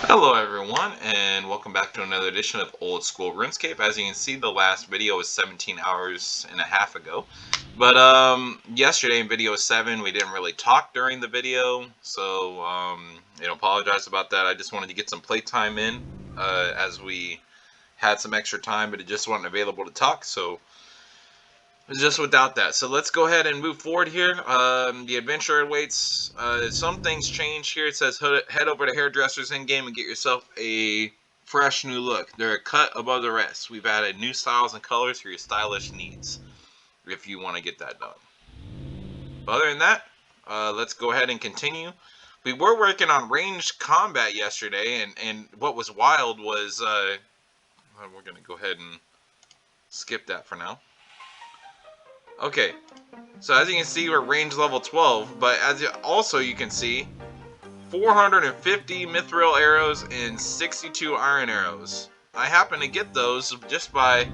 Hello everyone, and welcome back to another edition of Old School RuneScape. As you can see, the last video was 17 hours and a half ago. But yesterday in video 7, we didn't really talk during the video, so apologize about that. I just wanted to get some playtime in as we had some extra time, but it just wasn't available to talk, so just without that. So let's go ahead and move forward here. The adventure awaits. Some things change here. It says head over to Hairdressers in-game and get yourself a fresh new look. They're a cut above the rest. We've added new styles and colors for your stylish needs, if you want to get that done. But other than that, let's go ahead and continue. We were working on ranged combat yesterday, and what was wild was, we're going to go ahead and skip that for now. Okay, so as you can see, we're range level 12, but as you can see, 450 mithril arrows and 62 iron arrows. I happened to get those just by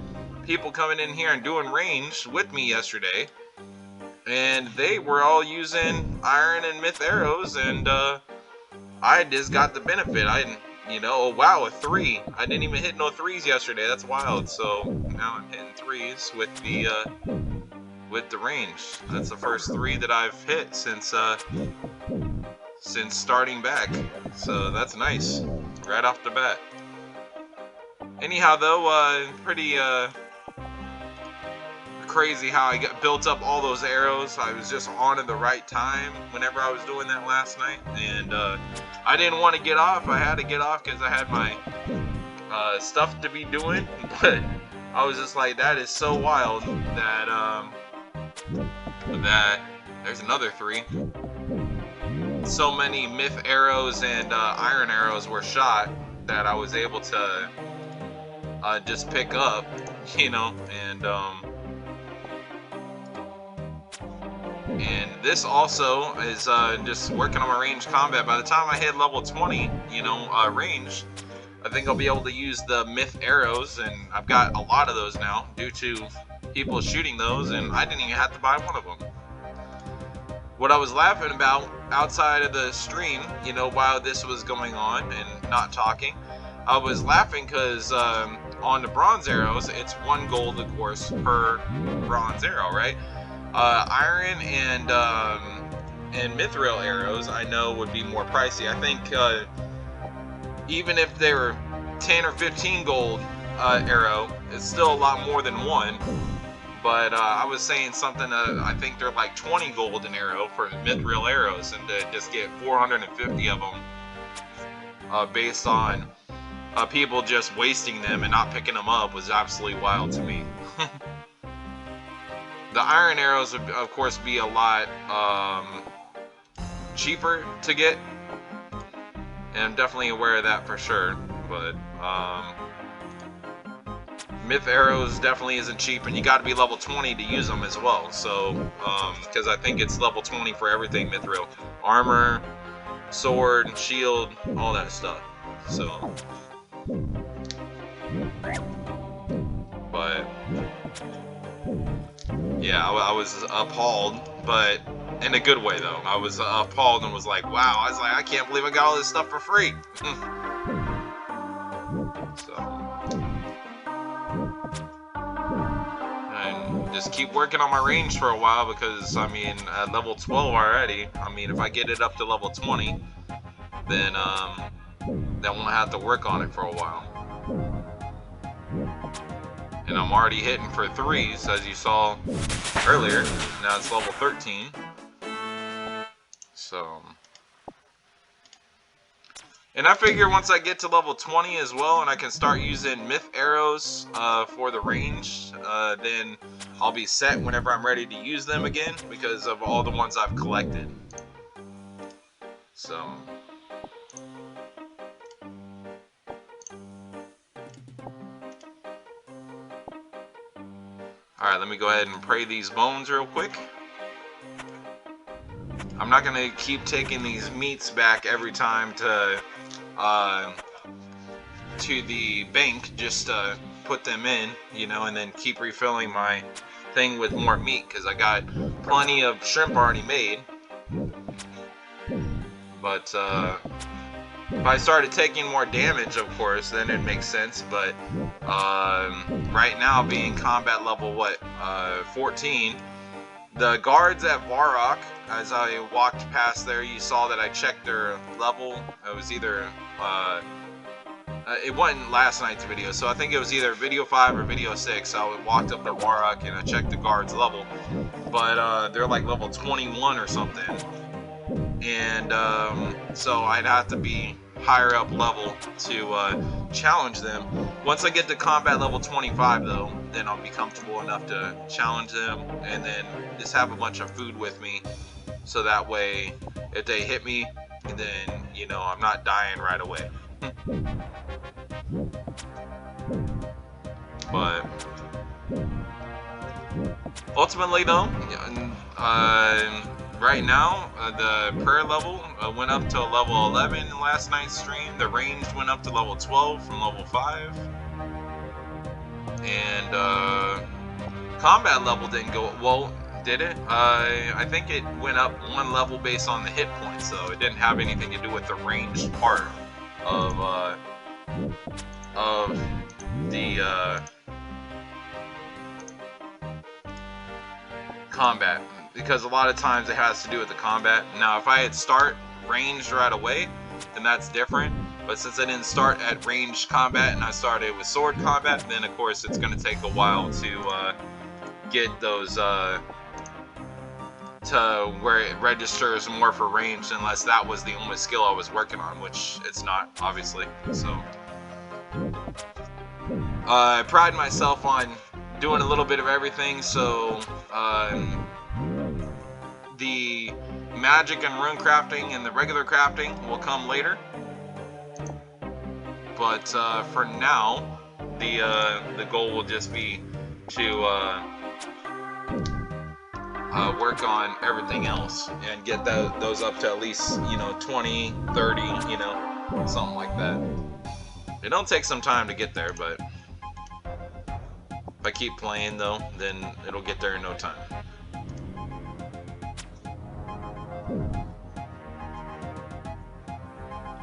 people coming in here and doing range with me yesterday, and they were all using iron and myth arrows, and I just got the benefit. Oh wow, a 3. I didn't even hit no 3s yesterday. That's wild. So now I'm hitting 3s with the range. That's the first 3 that I've hit since starting back. So that's nice, right off the bat. Anyhow, though, pretty crazy how I got built up all those arrows. I was just on at the right time whenever I was doing that last night, and I didn't want to get off. I had to get off because I had my stuff to be doing, but I was just like, that is so wild that there's another 3. So many myth arrows and iron arrows were shot that I was able to just pick up, and this also is just working on my range combat. By the time I hit level 20, range, I think I'll be able to use the myth arrows, and I've got a lot of those now due to people shooting those, and I didn't even have to buy one of them. What I was laughing about outside of the stream, while this was going on and not talking, I was laughing because on the bronze arrows, it's 1 gold, of course, per bronze arrow, right? Iron and mithril arrows, I know, would be more pricey. I think even if they were 10 or 15 gold arrow, it's still a lot more than 1. But I was saying something, I think they're like 20 gold an arrow for mithril arrows, and to just get 450 of them based on people just wasting them and not picking them up was absolutely wild to me. The iron arrows would, of course, be a lot cheaper to get, and I'm definitely aware of that for sure, but myth arrows definitely isn't cheap, and you got to be level 20 to use them as well. So because I think it's level 20 for everything mithril, armor, sword, shield, all that stuff. So but yeah, I was appalled, but in a good way though. I was appalled and was like, wow, I was like, I can't believe I got all this stuff for free. So just keep working on my range for a while, because I mean, at level 12 already, I mean, if I get it up to level 20, then I won't have to work on it for a while. And I'm already hitting for 3s, as you saw earlier. Now it's level 13. So, and I figure once I get to level 20 as well, and I can start using myth arrows for the range, then I'll be set whenever I'm ready to use them again, because of all the ones I've collected. So alright, let me go ahead and pray these bones real quick. I'm not going to keep taking these meats back every time to the bank, just to put them in, and then keep refilling my thing with more meat, because I got plenty of shrimp already made. But If I started taking more damage, of course, then it makes sense. But right now, being combat level 14, the guards at Varrock, as I walked past there, you saw that I checked their level. It was either it wasn't last night's video, so I think it was either video 5 or video 6. So I walked up to Varrock and I checked the guards level, but they're like level 21 or something, and so I'd have to be higher up level to challenge them. Once I get to combat level 25 though, then I'll be comfortable enough to challenge them, and then just have a bunch of food with me, so that way if they hit me, then you know I'm not dying right away. But ultimately though, right now, the prayer level went up to level 11 in last night's stream. The ranged went up to level 12 from level 5. And combat level didn't go, well, did it? I think it went up 1 level based on the hit points, so it didn't have anything to do with the ranged part of the combat, because a lot of times it has to do with the combat. Now if I had start ranged right away, then that's different, but since I didn't start at ranged combat and I started with sword combat, then of course it's going to take a while to get those to where it registers more for ranged, unless that was the only skill I was working on, which it's not, obviously. So I pride myself on doing a little bit of everything, so the magic and rune crafting and the regular crafting will come later, but for now the goal will just be to work on everything else and get those up to at least, you know, 20, 30, you know, something like that. It'll take some time to get there, but if I keep playing though, then it'll get there in no time.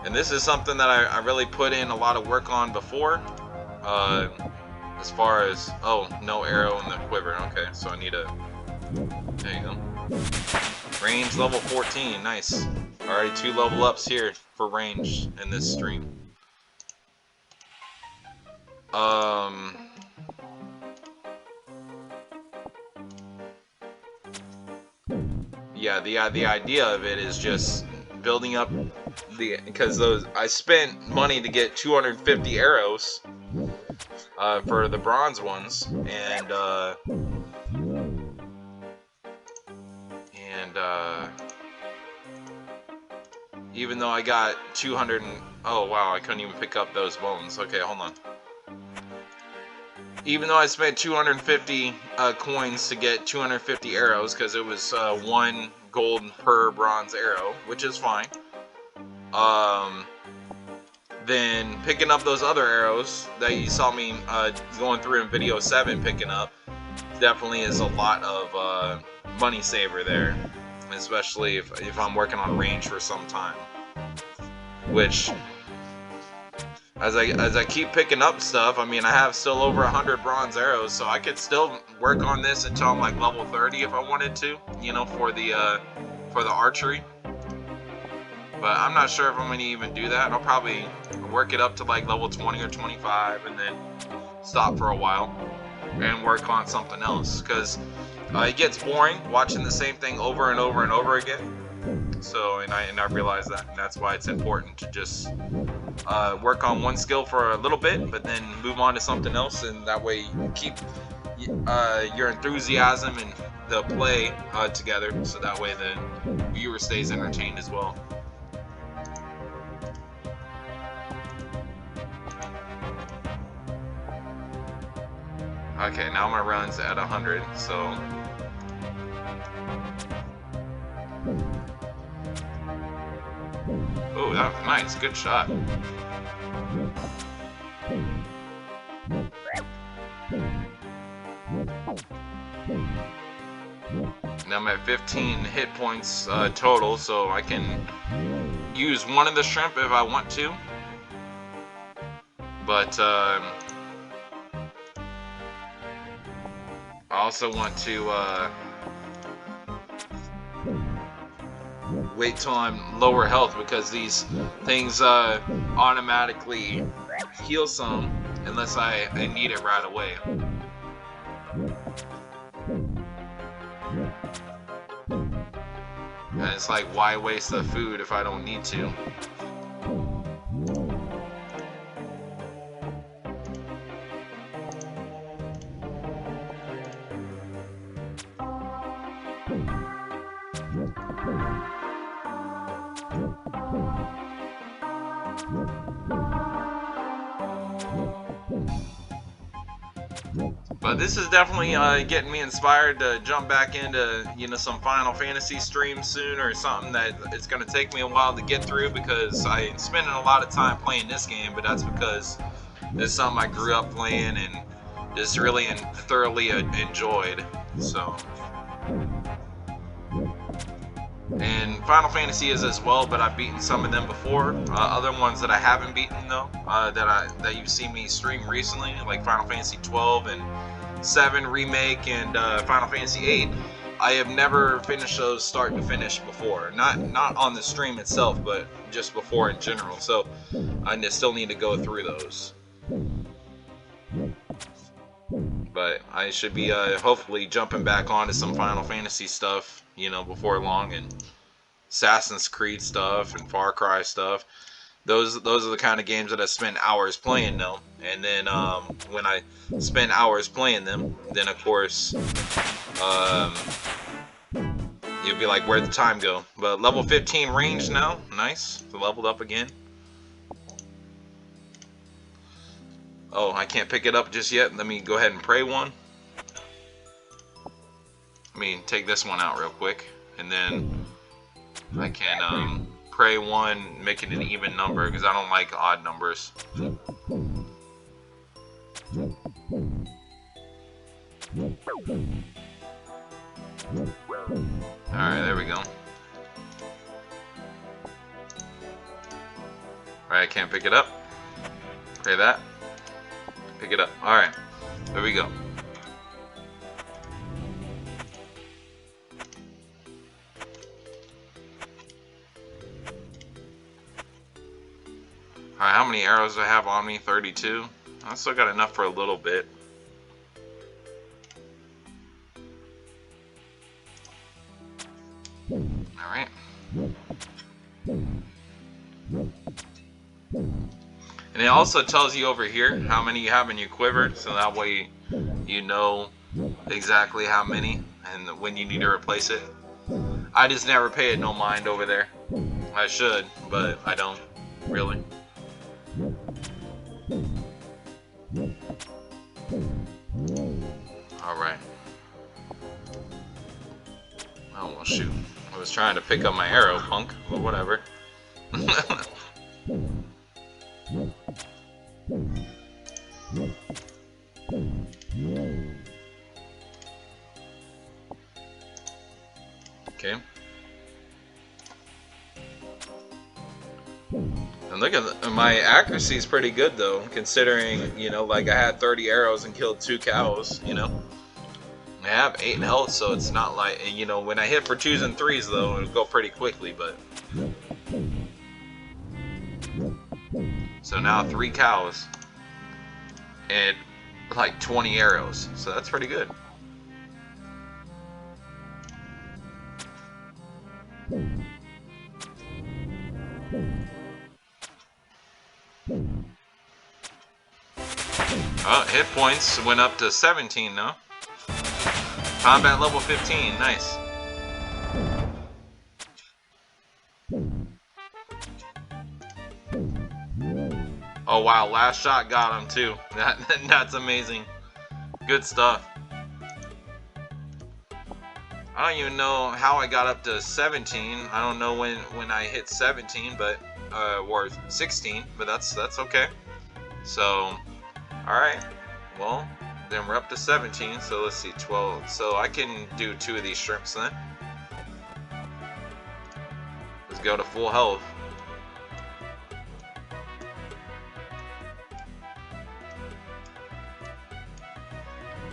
And this is something that I really put in a lot of work on before, as far as, oh, no arrow in the quiver. Okay, so I need a, there you go. Range level 14, nice. Already 2 level ups here for range in this stream. Yeah, the idea of it is just building up because those, I spent money to get 250 arrows for the bronze ones, and even though I got 200 and, oh wow, I couldn't even pick up those bones. Okay, hold on. Even though I spent 250 coins to get 250 arrows, because it was 1 gold per bronze arrow, which is fine. Then picking up those other arrows that you saw me going through in video 7 picking up, definitely is a lot of money saver there, especially if I'm working on range for some time. Which, as I keep picking up stuff, I mean, I have still over 100 bronze arrows, so I could still work on this until I'm like level 30 if I wanted to, you know, for the archery. But I'm not sure if I'm going to even do that. I'll probably work it up to like level 20 or 25 and then stop for a while and work on something else, because it gets boring watching the same thing over and over and over again. So, and I realize that, and that's why it's important to just work on one skill for a little bit, but then move on to something else, and that way you keep your enthusiasm and the play together, so that way the viewer stays entertained as well. Okay, now my run's at 100, so oh, that was nice, good shot. Now I'm at 15 hit points total, so I can use one of the shrimp if I want to, but I also want to wait till I'm lower health, because these things automatically heal some unless I need it right away. And it's like, why waste the food if I don't need to? But this is definitely getting me inspired to jump back into, you know, some Final Fantasy streams soon, or something that it's going to take me a while to get through, because I'm spending a lot of time playing this game, but that's because it's something I grew up playing and just really thoroughly enjoyed. So, and Final Fantasy is as well, but I've beaten some of them before. Other ones that I haven't beaten though, that you've seen me stream recently, like Final Fantasy 12 and 7 Remake and Final Fantasy 8. I have never finished those start to finish before. Not on the stream itself, but just before in general. So I still need to go through those. But I should be hopefully jumping back onto some Final Fantasy stuff, you know, before long, and Assassin's Creed stuff and Far Cry stuff. Those are the kind of games that I spend hours playing now. And then when I spend hours playing them, then of course you'll be like, where'd the time go? But level 15 range now, nice. Leveled up again. Oh, I can't pick it up just yet. Let me go ahead and pray one. Let me take this one out real quick, and then I can pray one, make it an even number, because I don't like odd numbers. Alright, there we go. Alright, I can't pick it up. Pray that. Pick it up. Alright, there we go. Alright, how many arrows do I have on me? 32. I still got enough for a little bit. Alright. And it also tells you over here how many you have in your quiver, so that way you know exactly how many and when you need to replace it. I just never pay it no mind over there. I should, but I don't really. Alright. Oh, well, shoot. I was trying to pick up my arrow, punk, but whatever. Okay. And look at my accuracy is pretty good though, considering, you know, like I had 30 arrows and killed 2 cows, you know. I have 8 health, so it's not like, you know, when I hit for 2s and 3s though, it'll go pretty quickly, but. So now 3 cows and like 20 arrows, so that's pretty good. Hit points went up to 17 now. Combat level 15, nice. Oh wow, last shot got him too. That's amazing. Good stuff. I don't even know how I got up to 17. I don't know when I hit 17, but or 16, but that's okay. So, all right. Well, then we're up to 17. So let's see, 12. So I can do 2 of these shrimps then. Let's go to full health.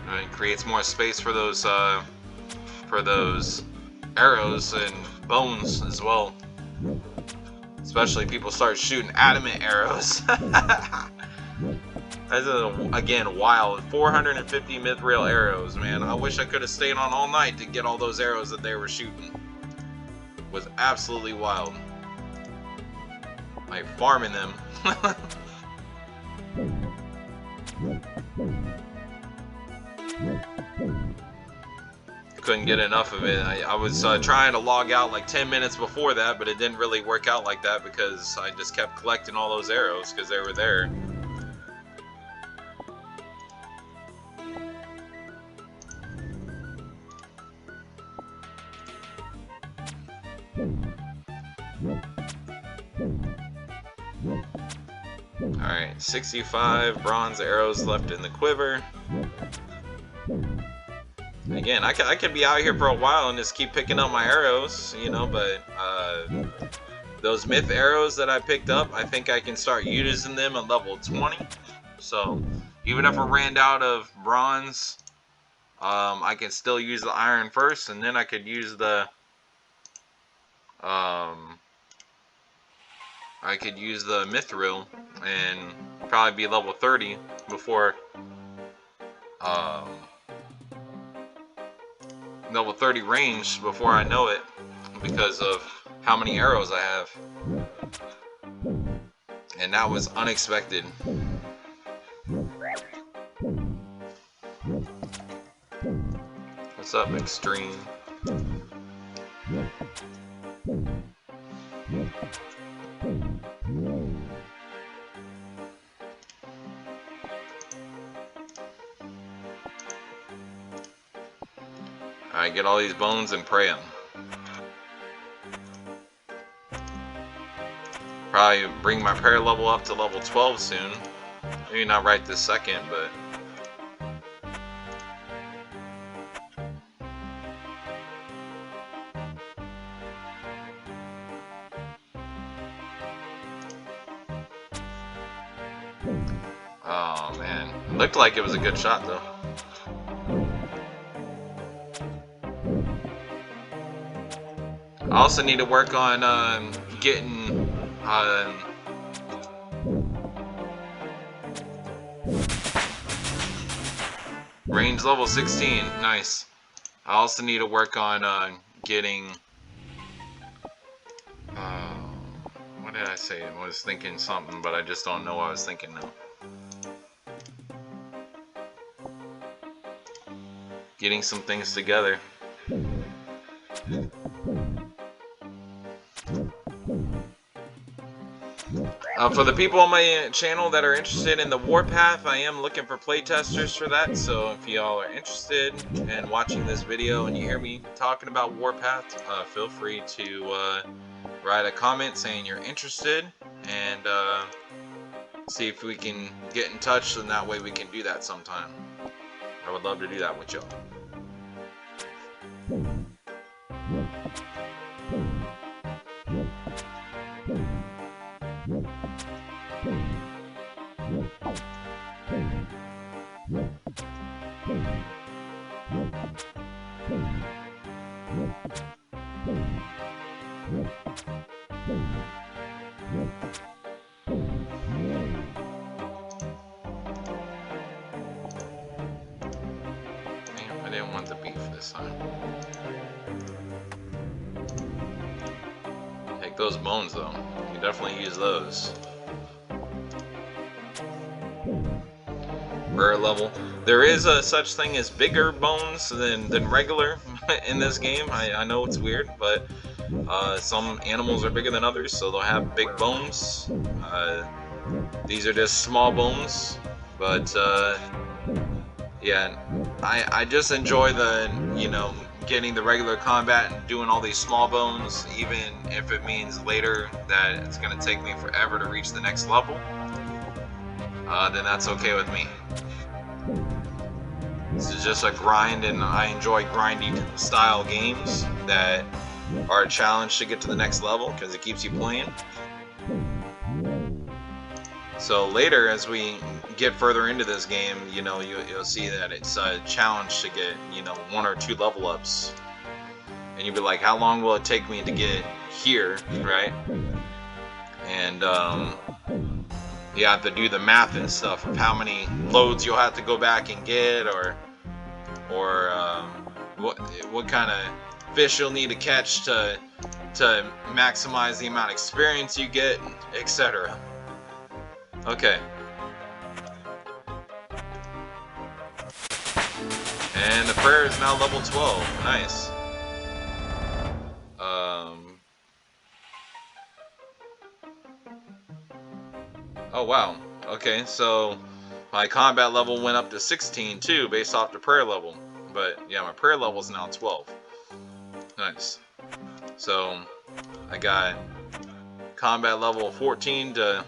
It creates more space for those arrows and bones as well. Especially people start shooting adamant arrows. That's again wild. 450 mithril arrows, man. I wish I could have stayed on all night to get all those arrows that they were shooting. It was absolutely wild. Like farming them. Couldn't get enough of it. I was trying to log out like 10 minutes before that, but it didn't really work out like that because I just kept collecting all those arrows because they were there. Alright, 65 bronze arrows left in the quiver. Again, I could be out here for a while and just keep picking up my arrows, you know, but those myth arrows that I picked up, I think I can start using them at level 20. So, even if I ran out of bronze, I can still use the iron first, and then I could use the mithril and probably be level 30 before level 30 range before I know it, because of how many arrows I have. And that was unexpected. What's up, Extreme? Alright, get all these bones and pray them. Probably bring my prayer level up to level 12 soon. Maybe not right this second, but... Oh man, it looked like it was a good shot though. I also need to work on getting range level 16. Nice. I also need to work on getting what did I say? I was thinking something, but I just don't know what I was thinking now. Getting some things together. For the people on my channel that are interested in the Warpath, I am looking for playtesters for that, so if y'all are interested in watching this video and you hear me talking about Warpath, feel free to write a comment saying you're interested, and see if we can get in touch, and that way we can do that sometime. I would love to do that with y'all. I didn't want the beef this time. Take those bones though. You definitely use those. Rare level. There is a such thing as bigger bones than regular in this game. I know it's weird, but some animals are bigger than others, so they'll have big bones. These are just small bones, but yeah, I just enjoy the, you know, getting the regular combat and doing all these small bones, even if it means later that it's gonna take me forever to reach the next level. Then that's okay with me. This is just a grind, and I enjoy grinding style games that are a challenge to get to the next level because it keeps you playing. So later, as we get further into this game, you know, you'll see that it's a challenge to get, you know, 1 or 2 level ups. And you'll be like, how long will it take me to get here, right? And you have to do the math and stuff of how many loads you'll have to go back and get, or what kind of fish you'll need to catch to maximize the amount of experience you get, etc. Okay. And the prayer is now level 12. Nice. Oh wow. Okay, so my combat level went up to 16 too, based off the prayer level. But yeah, my prayer level is now 12. Nice. So I got combat level 14 to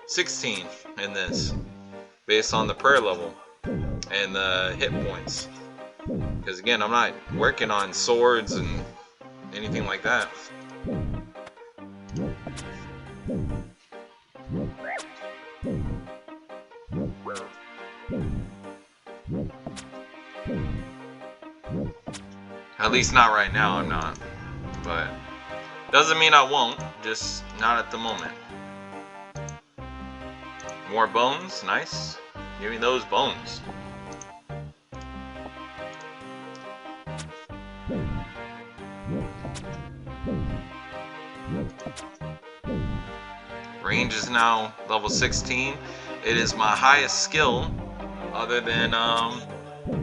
16 in this, based on the prayer level and the hit points. Because again, I'm not working on swords and anything like that. At least not right now, I'm not. But doesn't mean I won't, just not at the moment. More bones, nice. Give me those bones. Range is now level 16. It is my highest skill, other than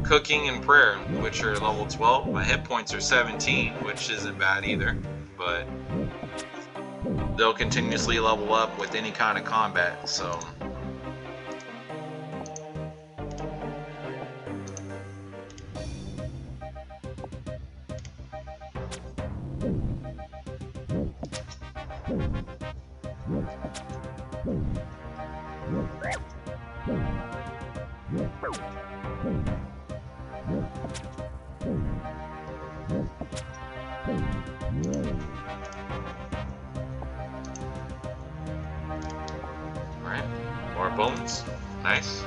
cooking and prayer, which are level 12. My hit points are 17, which isn't bad either, but they'll continuously level up with any kind of combat, so. Alright, more bones. Nice.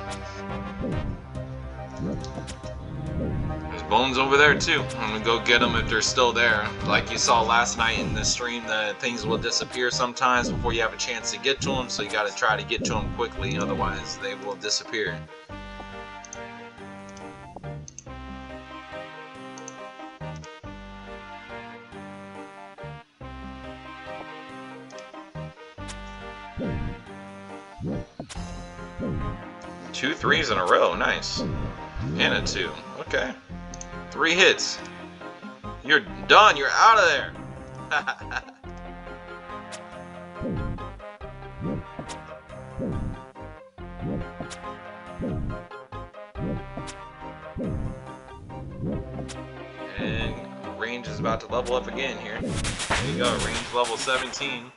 There's bones over there too. I'm gonna go get them if they're still there. Like you saw last night in the stream, the things will disappear sometimes before you have a chance to get to them, so you gotta try to get to them quickly, otherwise they will disappear. Two threes in a row, nice. And a 2, okay. 3 hits. You're done, you're out of there. And range is about to level up again here. There you go, range level 17.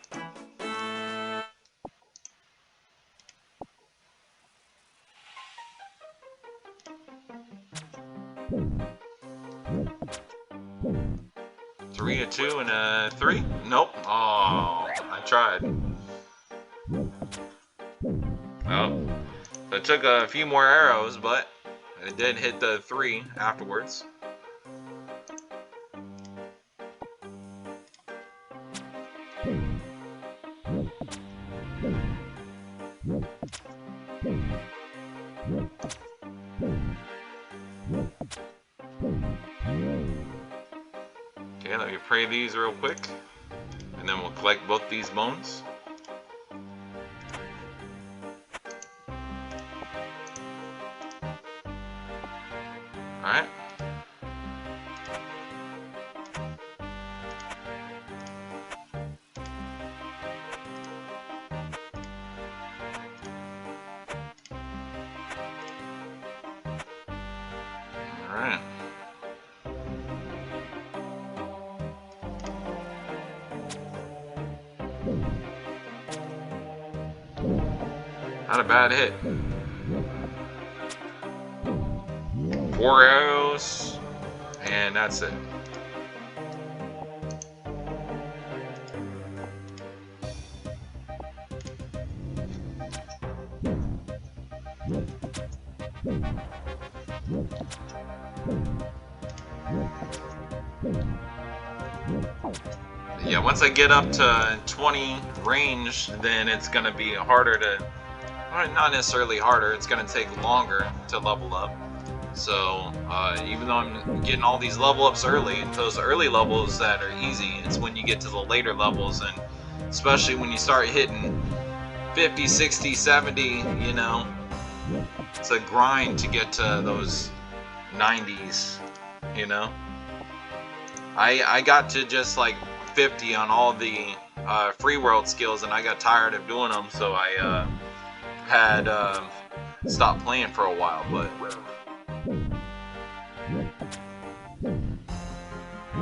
Three, a 2, and a 3? Nope. Oh, I tried. Oh, so it took a few more arrows, but it did hit the 3 afterwards. Okay, let me pray these real quick, and then we'll collect both these bones. Alright. Alright. Not a bad hit. 4 arrows, and that's it. Yeah, once I get up to 20 range, then it's gonna be harder to, well, not necessarily harder, it's gonna take longer to level up. So even though I'm getting all these level ups early, those early levels that are easy, it's when you get to the later levels, and especially when you start hitting 50, 60, 70, you know, it's a grind to get to those 90s, you know. I got to just like 50 on all the free world skills, and I got tired of doing them, so I had stopped playing for a while. But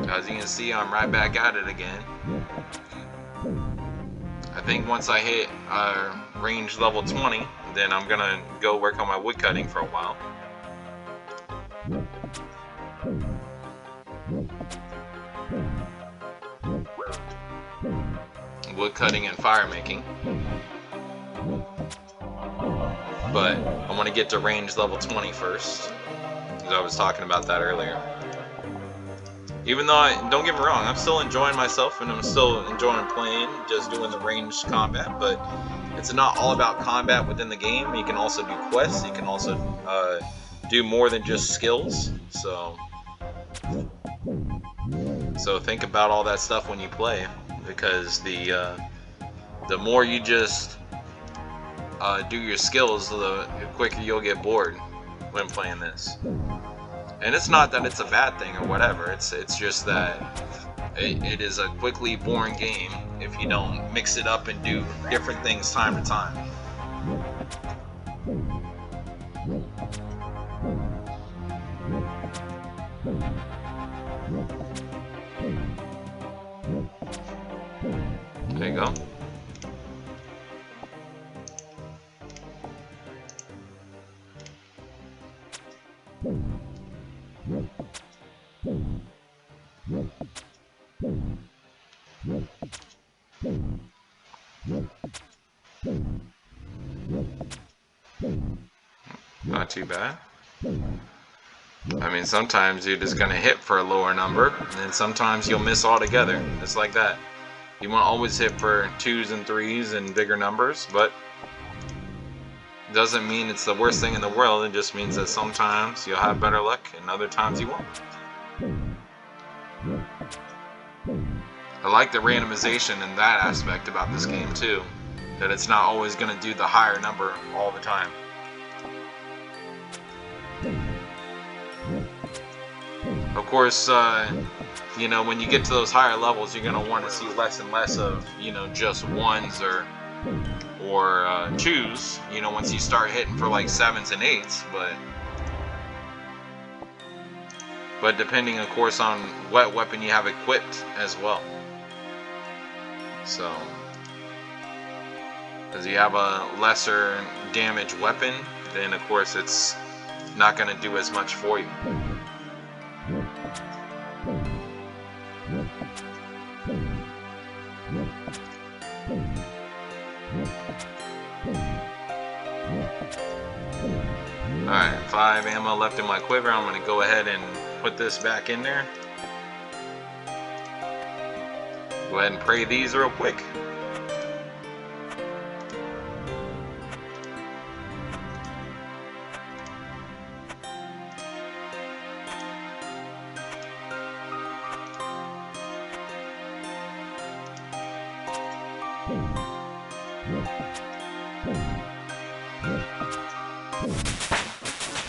as you can see, I'm right back at it again. I think once I hit range level 20, then I'm gonna go work on my woodcutting for a while. Woodcutting and fire making. But I want to get to range level 20 first, because I was talking about that earlier. Even though, don't get me wrong, I'm still enjoying myself and I'm still enjoying playing, just doing the ranged combat, but it's not all about combat within the game. You can also do quests, you can also do more than just skills, so think about all that stuff when you play, because the more you just do your skills, the quicker you'll get bored when playing this. And it's not that it's a bad thing or whatever, it's just that it is a quickly boring game if you don't mix it up and do different things time to time. There you go. Not too bad. I mean, sometimes you're just gonna hit for a lower number, and then sometimes you'll miss altogether. It's like that. You won't always hit for 2s and 3s and bigger numbers, but it doesn't mean it's the worst thing in the world. It just means that sometimes you'll have better luck and other times you won't. I like the randomization in that aspect about this game too, that it's not always going to do the higher number all the time. Of course, you know, when you get to those higher levels, you're going to want to see less and less of, you know, just 1s or 2s, you know, once you start hitting for like 7s and 8s, but depending, of course, on what weapon you have equipped as well. So, as you have a lesser damage weapon, then of course it's not going to do as much for you. Alright, 5 ammo left in my quiver. I'm going to go ahead and put this back in there. Go ahead and pray these real quick.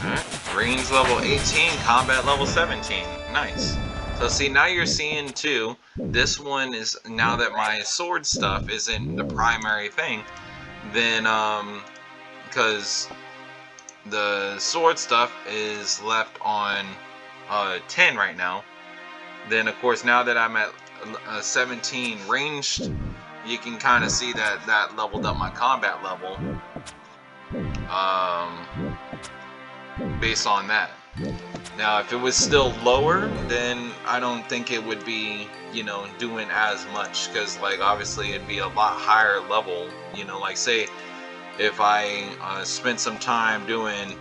Alright, range level 18, combat level 17. Nice. So see, now you're seeing too, this one is, now that my sword stuff isn't the primary thing, then because the sword stuff is left on 10 right now, then of course now that I'm at 17 ranged, you can kind of see that that leveled up my combat level based on that. Now, if it was still lower, then I don't think it would be, you know, doing as much, because, like, obviously it'd be a lot higher level, you know, like, say, if I spent some time doing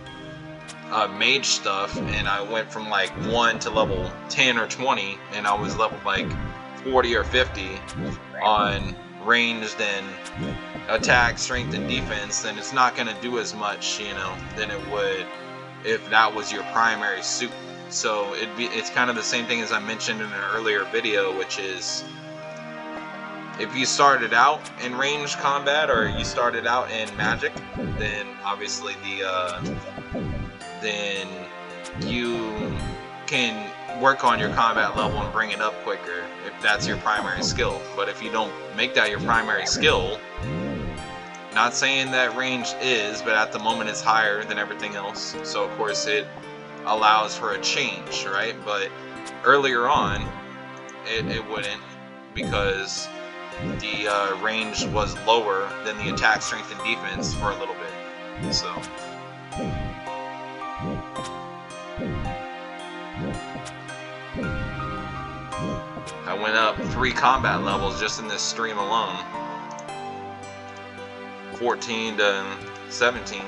mage stuff, and I went from like 1 to level 10 or 20, and I was level like 40 or 50 on ranged and attack, strength, and defense, then it's not going to do as much, you know, than it would if that was your primary suit. So it's kind of the same thing as I mentioned in an earlier video, which is if you started out in ranged combat or you started out in magic, then obviously then you can work on your combat level and bring it up quicker if that's your primary skill. But if you don't make that your primary skill, not saying that range is, but at the moment it's higher than everything else, so of course it allows for a change, right? But earlier on it wouldn't, because the range was lower than the attack, strength, and defense for a little bit. So I went up 3 combat levels just in this stream alone, 14 to 17.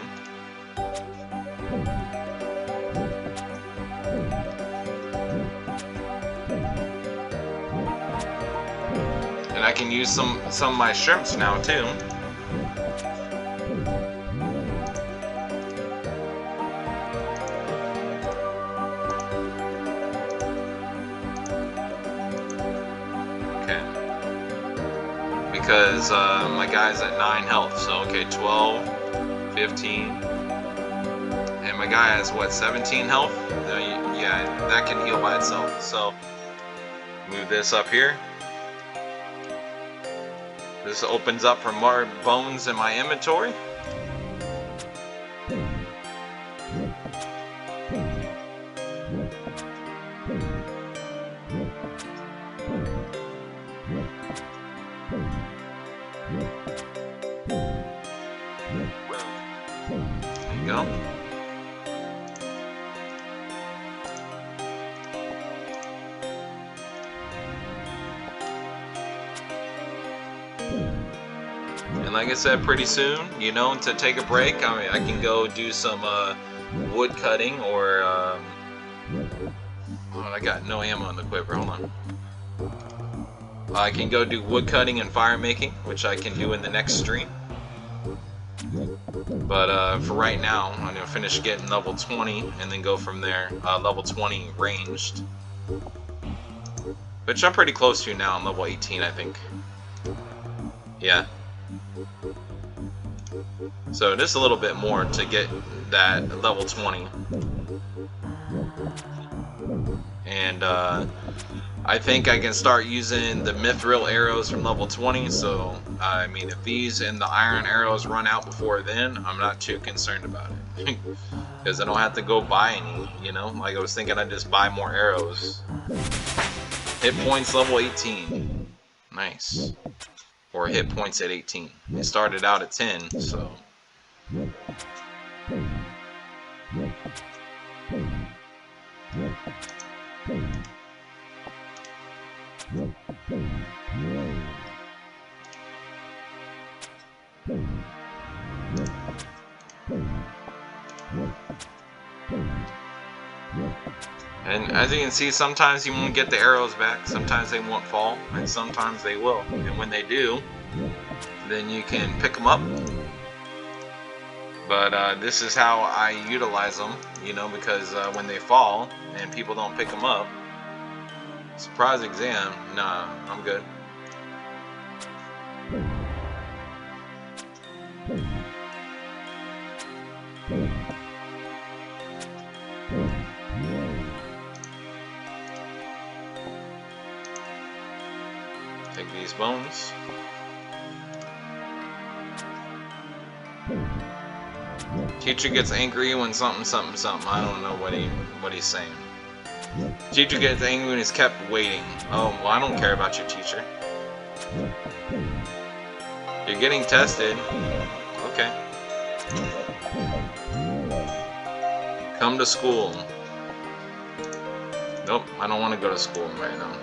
And I can use some of my shrimps now too. Okay. Because my guy's at 9 health, so okay, 12, 15. And my guy has what, 17 health? Yeah, that can heal by itself. So move this up here. This opens up for more bones in my inventory. There you go. And like I said, pretty soon, you know, to take a break, I can go do some wood cutting or oh, I got no ammo on the quiver. Hold on. I can go do wood cutting and fire making, which I can do in the next stream. But for right now, I'm gonna finish getting level 20 and then go from there. Level 20 ranged, which I'm pretty close to now. I'm level 18, I think. Yeah. So just a little bit more to get that level 20. And I think I can start using the mithril arrows from level 20. So I mean, if these and the iron arrows run out before then, I'm not too concerned about it. Because I don't have to go buy any, you know? Like I was thinking I'd just buy more arrows. Hit points level 18. Nice. Or hit points at 18. It started out at 10, so. And as you can see, sometimes you won't get the arrows back, sometimes they won't fall, and sometimes they will. And when they do, then you can pick them up. But this is how I utilize them, you know, because when they fall and people don't pick them up, surprise exam, nah, I'm good. Take these bones. Teacher gets angry when something. I don't know what he's saying. Teacher gets angry when he's kept waiting. Oh, well, I don't care about your teacher. You're getting tested. Okay. Come to school. Nope, I don't want to go to school right now.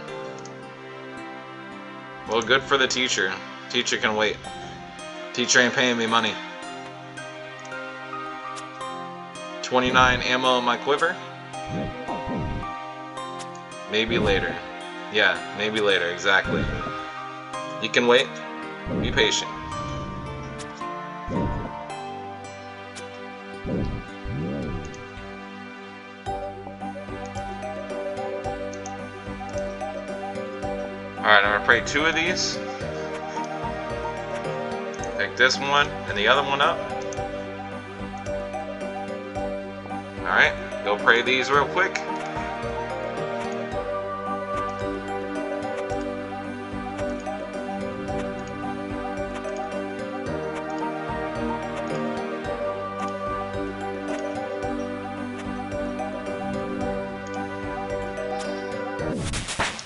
Well, good for the teacher. Teacher can wait. Teacher ain't paying me money. 29 ammo in my quiver. Maybe later. Yeah, maybe later, exactly. You can wait. Be patient. Alright, I'm gonna pray 2 of these. Pick this one and the other one up. Alright, go pray these real quick.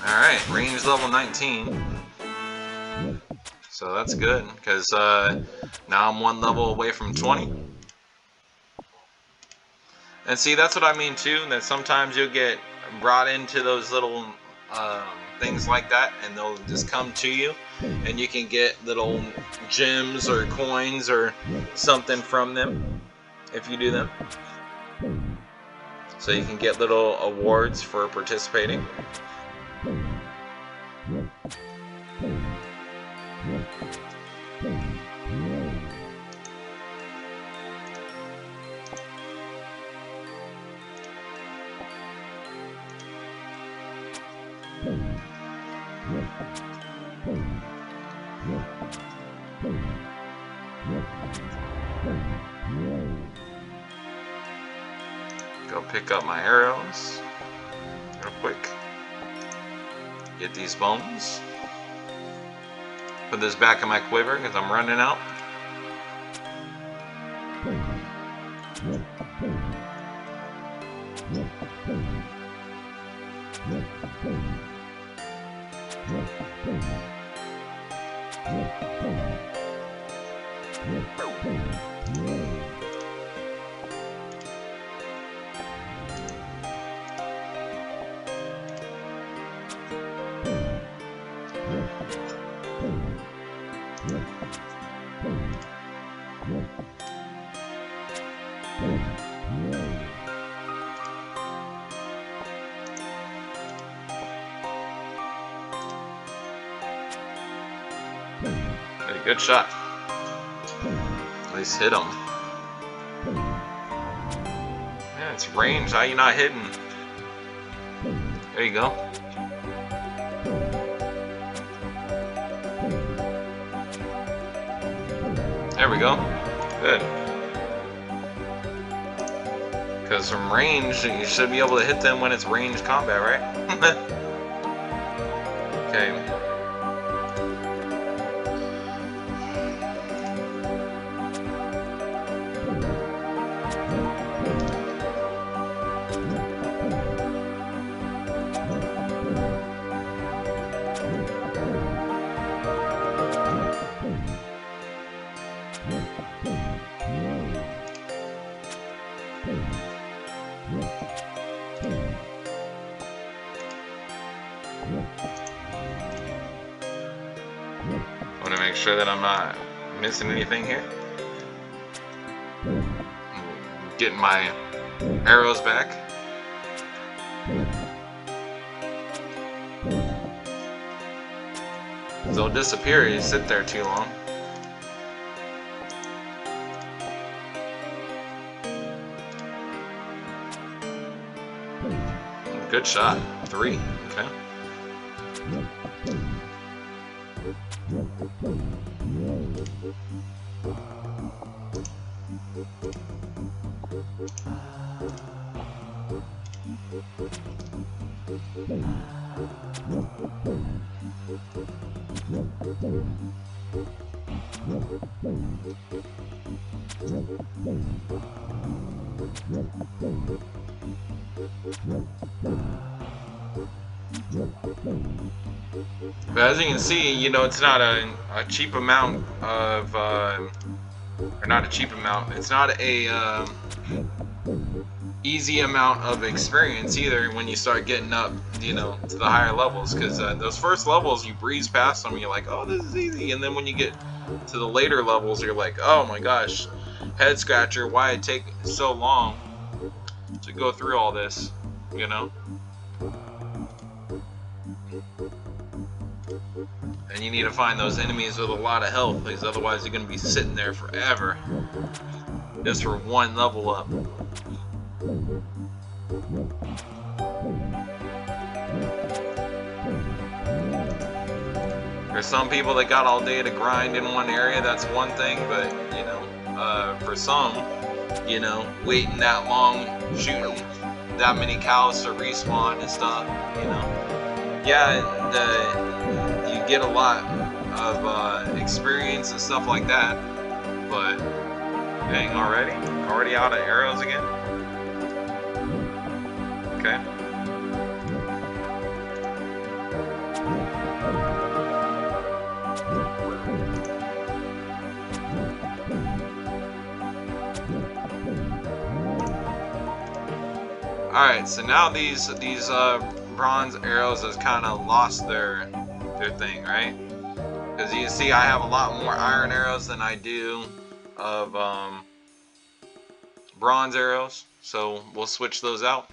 Alright, range level 19. So that's good, because now I'm 1 level away from 20. And see, that's what I mean too, that sometimes you'll get brought into those little things like that, and they'll just come to you, and you can get little gems or coins or something from them if you do them. So you can get little awards for participating. Go pick up my arrows real quick. Get these bones. Put this back in my quiver because I'm running out. Good shot. At least hit him. Yeah, it's range. How you not hitting? There you go. There we go. Good. Because from range, you should be able to hit them when it's ranged combat, right? Okay. I want to make sure that I'm not missing anything here. Getting my arrows back. They'll disappear if you sit there too long. Good shot. 3. Okay. But as you can see, you know, it's not a cheap amount of, or not a cheap amount, it's not a easy amount of experience either when you start getting up, you know, to the higher levels, because those first levels you breeze past them, you're like, oh, this is easy, and then when you get to the later levels, you're like, oh my gosh, head scratcher, why it take so long to go through all this, you know. And you need to find those enemies with a lot of health, because otherwise you're going to be sitting there forever just for one level up. There's some people that got all day to grind in one area, that's one thing, but, you know, for some, you know, waiting that long, shooting that many cows to respawn and stuff, you know. Yeah, you get a lot of experience and stuff like that, but dang, already out of arrows again. Okay. Alright, so now these bronze arrows has kind of lost their thing, right? Because you see I have a lot more iron arrows than I do of bronze arrows, so we'll switch those out.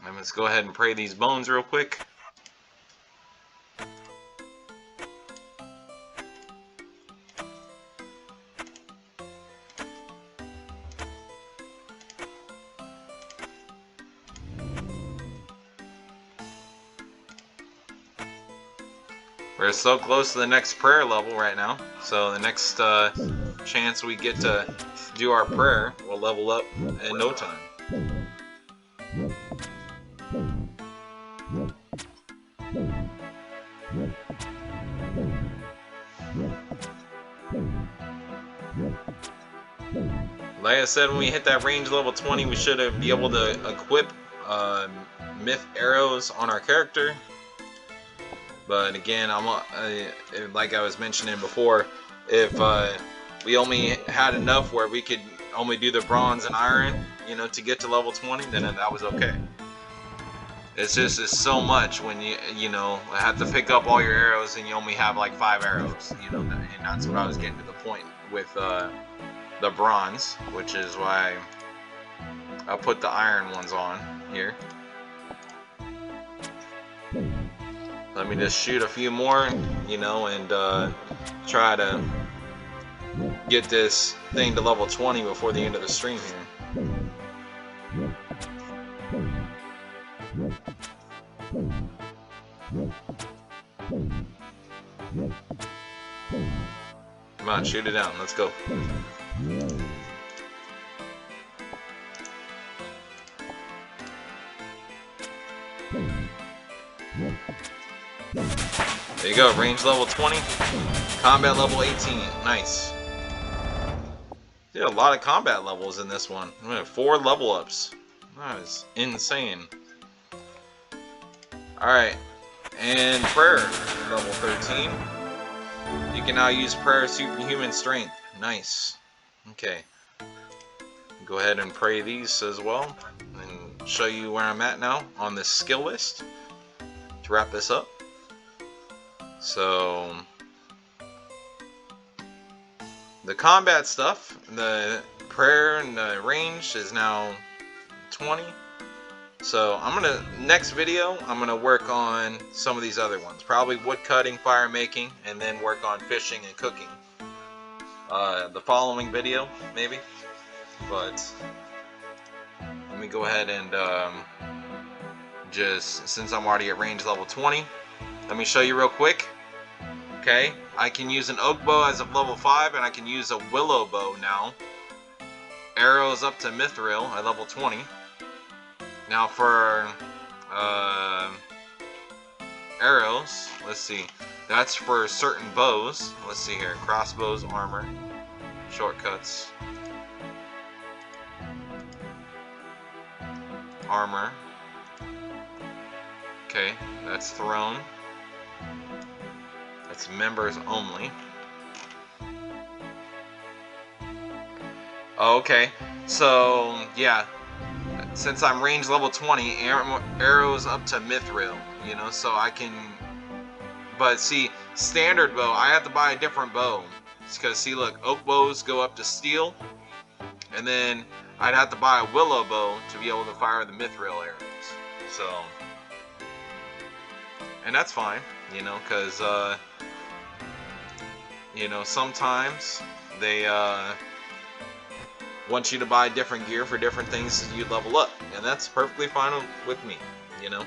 And let's go ahead and pray these bones real quick. We're so close to the next prayer level right now, so the next chance we get to do our prayer, we'll level up in no time. Like I said, when we hit that range level 20, we should be able to equip myth arrows on our character. But again, like I was mentioning before, if we only had enough where we could only do the bronze and iron, you know, to get to level 20, then that was okay. It's just so much when you know, have to pick up all your arrows and you only have like 5 arrows, you know, and that's what I was getting to the point with the bronze, which is why I put the iron ones on here. Let me just shoot a few more, you know, and try to get this thing to level 20 before the end of the stream here. Come on, shoot it down. Let's go. There you go, range level 20, combat level 18, nice. Did a lot of combat levels in this one. We have 4 level ups. That is insane. Alright, and prayer, level 13. You can now use prayer superhuman strength, nice. Okay, go ahead and pray these as well, and show you where I'm at now on this skill list to wrap this up. So the combat stuff, the prayer and the range is now 20. So I'm gonna, next video, I'm gonna work on some of these other ones. Probably wood cutting, fire making, and then work on fishing and cooking. The following video, maybe. But let me go ahead and just, since I'm already at range level 20, let me show you real quick. Okay, I can use an oak bow as of level 5, and I can use a willow bow now. Arrows up to mithril at level 20. Now for arrows, let's see. That's for certain bows. Let's see here. Crossbows, armor, shortcuts, armor. Okay, that's throne. That's members only. Okay, so yeah, since I'm range level 20, arrows up to mithril, you know, so I can, but see, standard bow, I have to buy a different bow Because see, look, oak bows go up to steel, and then I'd have to buy a willow bow to be able to fire the mithril arrows. So, and that's fine, you know, because you know, sometimes they want you to buy different gear for different things as you level up, and that's perfectly fine with me, you know.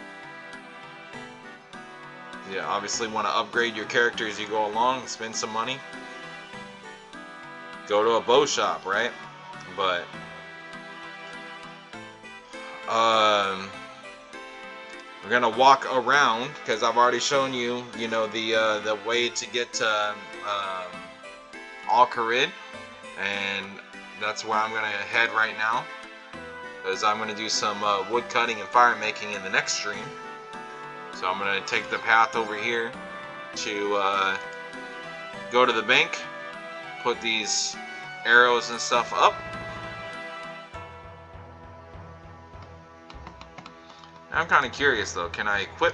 You obviously want to upgrade your character as you go along, spend some money, go to a bow shop, right? But we're gonna walk around because I've already shown you, you know, the way to get to Al-Kharid, and that's where I'm gonna head right now, because I'm gonna do some wood cutting and fire making in the next stream. So I'm gonna take the path over here to go to the bank, put these arrows and stuff up. I'm kind of curious though, can I equip?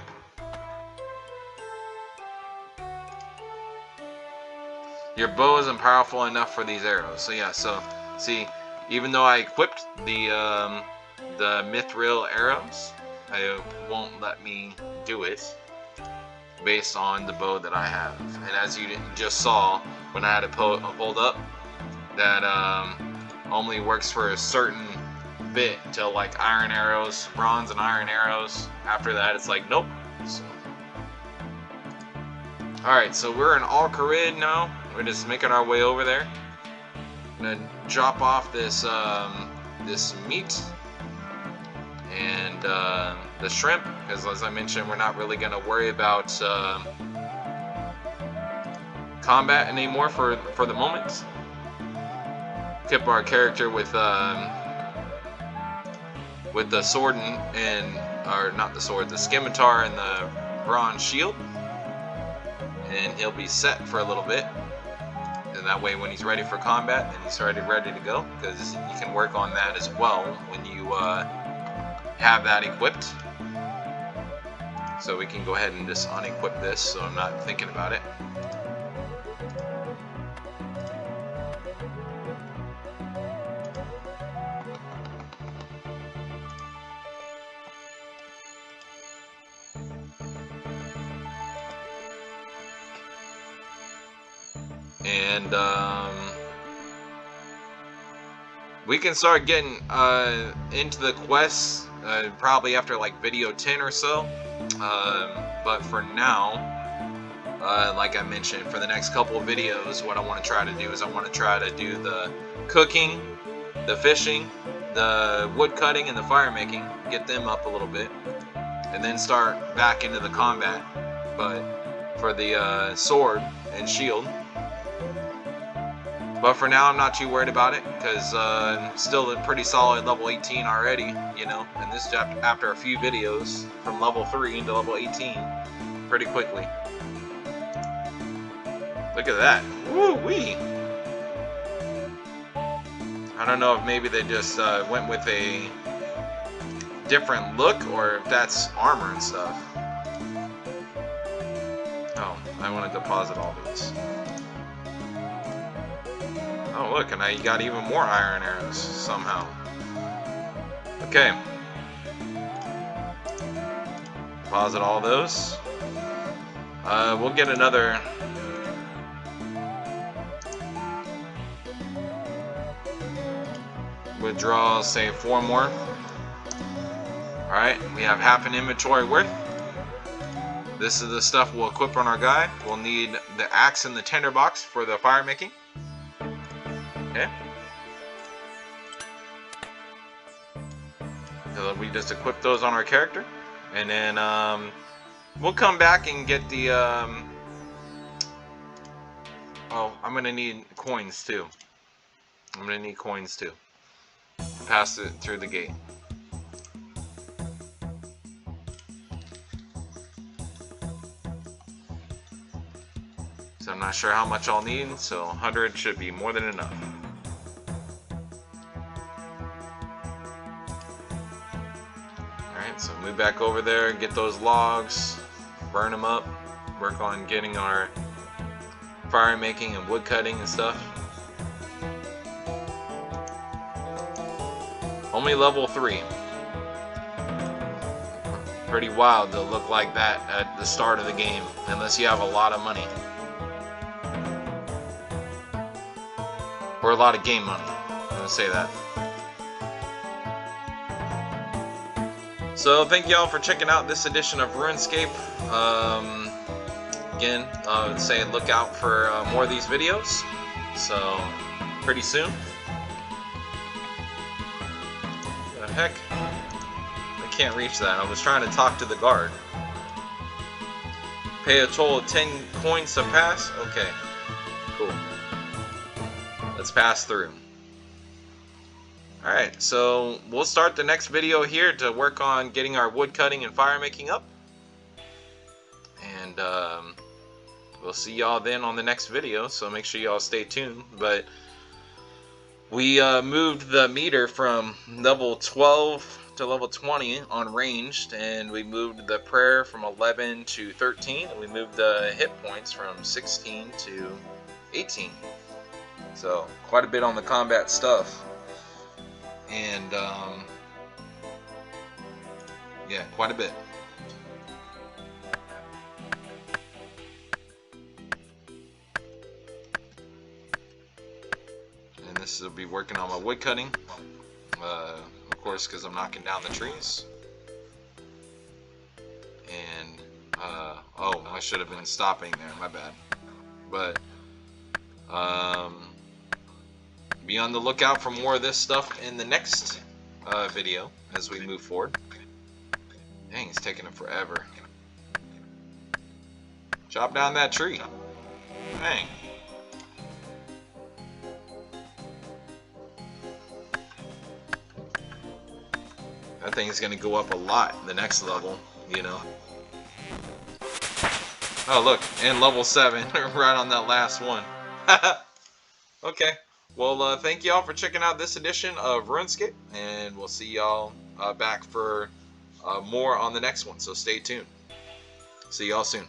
Your bow isn't powerful enough for these arrows. So yeah, so see, even though I equipped the mithril arrows, it won't let me do it based on the bow that I have. And as you just saw when I had it pulled up, that only works for a certain bit till like iron arrows, bronze and iron arrows. After that, it's like nope. So, all right, so we're in Al-Kharid now. We're just making our way over there. I'm gonna drop off this this meat and the shrimp, because as I mentioned, we're not really gonna worry about combat anymore for the moment. Keep our character with the sword or not the sword, the scimitar and the bronze shield, and he'll be set for a little bit. And that way, when he's ready for combat, then he's ready to go, because you can work on that as well when you have that equipped. So we can go ahead and just unequip this, so I'm not thinking about it. And we can start getting into the quests probably after like video 10 or so. But for now, like I mentioned, for the next couple of videos, what I want to try to do is I want to try to do the cooking, the fishing, the wood cutting, and the fire making, get them up a little bit, and then start back into the combat. But for the sword and shield. But for now, I'm not too worried about it, because I'm still a pretty solid level 18 already, you know, and this after a few videos from level 3 into level 18 pretty quickly. Look at that. Woo-wee! I don't know if maybe they just went with a different look, or if that's armor and stuff. Oh, I want to deposit all these. Oh look, and I got even more iron arrows somehow. Okay. Deposit all those. We'll get another. Withdraw, say 4 more. Alright, we have half an inventory worth. This is the stuff we'll equip on our guy. We'll need the axe and the tinderbox for the fire making. Okay. So we just equip those on our character, and then we'll come back and get the oh, I'm gonna need coins too. Pass it through the gate. So I'm not sure how much I'll need, so 100 should be more than enough. Alright, so move back over there, get those logs, burn them up, work on getting our fire making and wood cutting and stuff. Only level 3. Pretty wild to look like that at the start of the game, unless you have a lot of money. Or a lot of game money. I'm gonna say that. So thank y'all for checking out this edition of RuneScape. Again, say look out for more of these videos. So pretty soon. What the heck? I can't reach that. I was trying to talk to the guard. Pay a total of 10 coins to pass? Okay. Cool. Let's pass through. Alright, so we'll start the next video here to work on getting our wood cutting and fire making up. And we'll see y'all then on the next video, so make sure y'all stay tuned. But we moved the meter from level 12 to level 20 on ranged, and we moved the prayer from 11 to 13, and we moved the hit points from 16 to 18. So quite a bit on the combat stuff. And yeah, quite a bit. And this will be working on my wood cutting, of course, because I'm knocking down the trees. And oh, I should have been stopping there, my bad. But be on the lookout for more of this stuff in the next video as we move forward. Dang, it's taking him forever. Chop down that tree. Dang. That thing is going to go up a lot the next level, you know. Oh, look, and level 7, right on that last one. Okay. Well, thank y'all for checking out this edition of RuneScape, and we'll see y'all back for more on the next one, so stay tuned. See y'all soon.